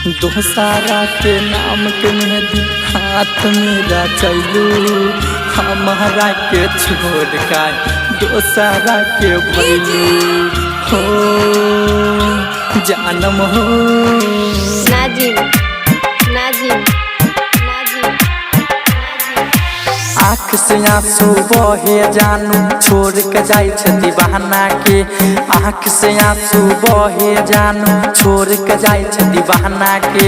दोसारा के नाम के मेहंदी हाथ में रचलू, हमारा के छोड़ का दोसारा के भैलू हो जानम हो। नाजिम नाजिम नाजिम आँख से आंसू बहे जानू छोड़ के जाय छ दीवाना के। आँख से आंसू बहे जानू छोड़ के जाय छ दीवाना के।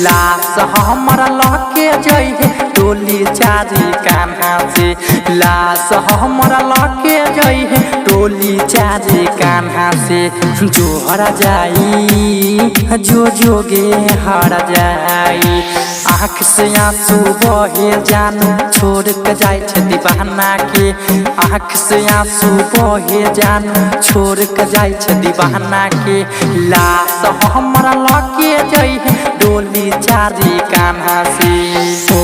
लाश हमारा लके जइहे टोली चारी कान्हा से। लाश हमारा लके जइहे टोली चारी कान्हा से। जो हरा जाई जो जोगे हरा जाई। आँख से आंसू बहे जानू छोड़ के जाय छ दीवाना के। आँख से आंसू बहे जानू छोड़ के जाय छ दीवाना के। लाश हमारा लके जइहे डोली चारी कान्हा से। हो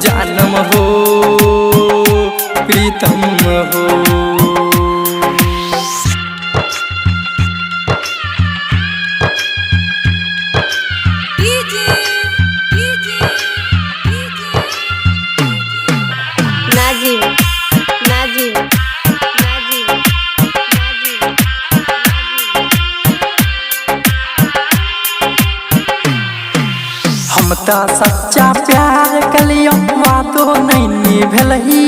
जानम हो प्रीतम हो। नाजिम नाजिम नाजिम हम तो सच्चा प्यार कलियो वादो नहीं निभलही।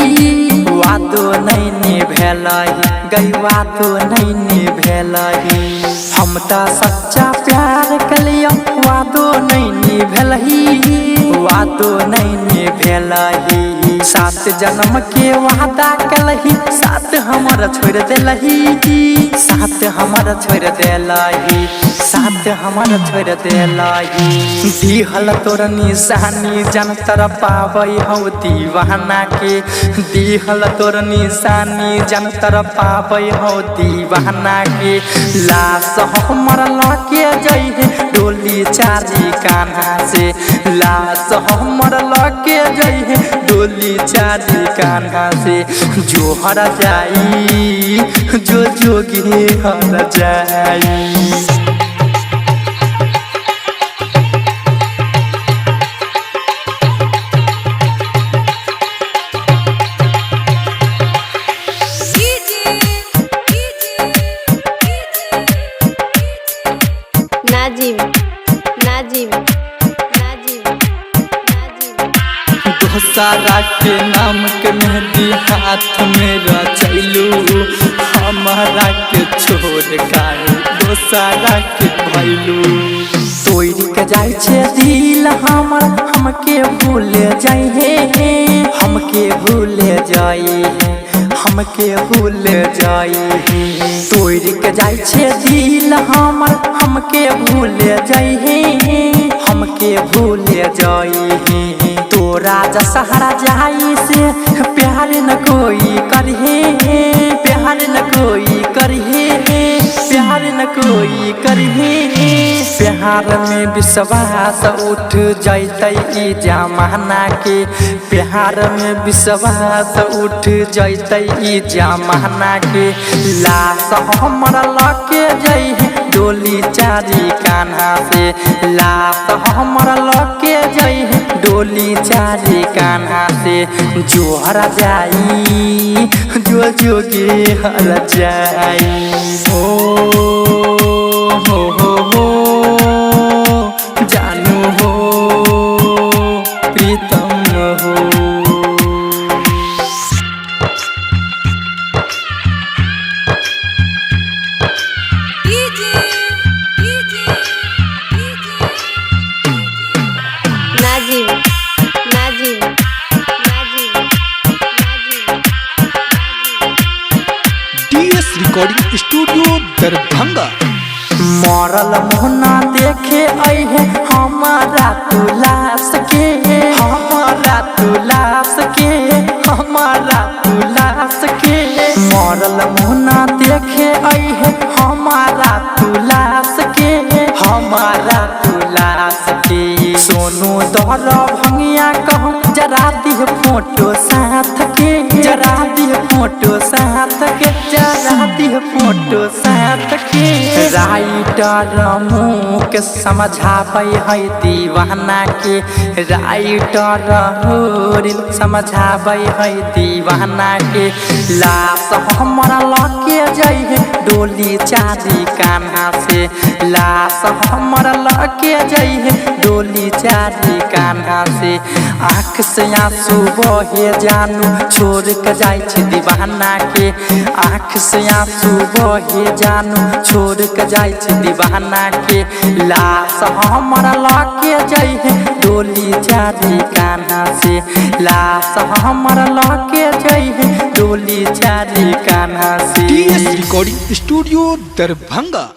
वादो नहीं निभलही गई वादो नहीं निभलही। हम तो सच्चा प्यार कलियो वादो नहीं निभलही। वादो नहीं निभलही। 7 जन्म के वादा कलही साथ हमारा छोड़ देलही। साथ हमारा छोड़ देलही। साथ हमारा छोड़ देलही। दिहल तोर निशानी जन तर पावई हो दीवाना के। दिहल तोर निशानी जन तर पावई हो दीवाना के। लाश हमारा लके जइहे डोली चारी कान्हा से। लाश हमारा लके जइहे डोली चारी कान्हा से। जो हरा जाई जो जोगी हरा जाई। नाजिम नाजिम नाजिम दोसारा के नाम के मेहंदी हाथ में रचलू, हमारा के छोड़ का दोसारा के भैलू। तोड़ के जाय छे दिल हमर हमके भूल जाइहे। हमके भूल जाइहे हमके भूल जाइहे। तोड़ के जाय छे दिल हमर हमके भूल जाइहे। हमके भूल जाइहे। तोरा जसहरा जाई से प्यार न कोई करहे। प्यार न कोई करहे। प्यार न कोई करहे। प्यार में विश्वास उठ जैतै ई जमाना के। प्यार में विश्वास उठ जैतै ई जमाना के। लाश हमारा लके जइहे डोली चारी कान्हा से। लाश हमारा लके जइहे डोली चारी कान्हा से। जो हरा जाई जो जोगे हरा जाई। हो जानू हो प्रीतम हो। Nazim Nazim Nazim DS recording studio Darbhanga. मरल मुहना देखे अहे हमारा तुलास के। हमारा तुलास के हमारा तुलास के। मरल मुहना देखे अहे हमारा तुलास के। हमारा तुलास के। सोनू दर भंगिया कहूँ जरा दी फोटो साथ के। जरा दी फोटो साथ के। जरा शादी फोटो साथ के राइटर मुँह समझाबै है दीवाना के राइटर होरिल समझाबै है दीवाना के लाश हमारा लके जइहे डोली चारी कान्हा से लाश हमारा लके जइहे डोली चारी कान्हा से आँख से आंसू बहे जानू छोड़ के जाइ छै दीवाना के आँख से आंसू बहे जानू छोड़ के जाइ छै दीवाना के लाश हमारा लके जइहे डोली चारी कान्हा से लाश हमारा लके जइहे डोली चारी कान्हा से। TS recording studio Darbhanga.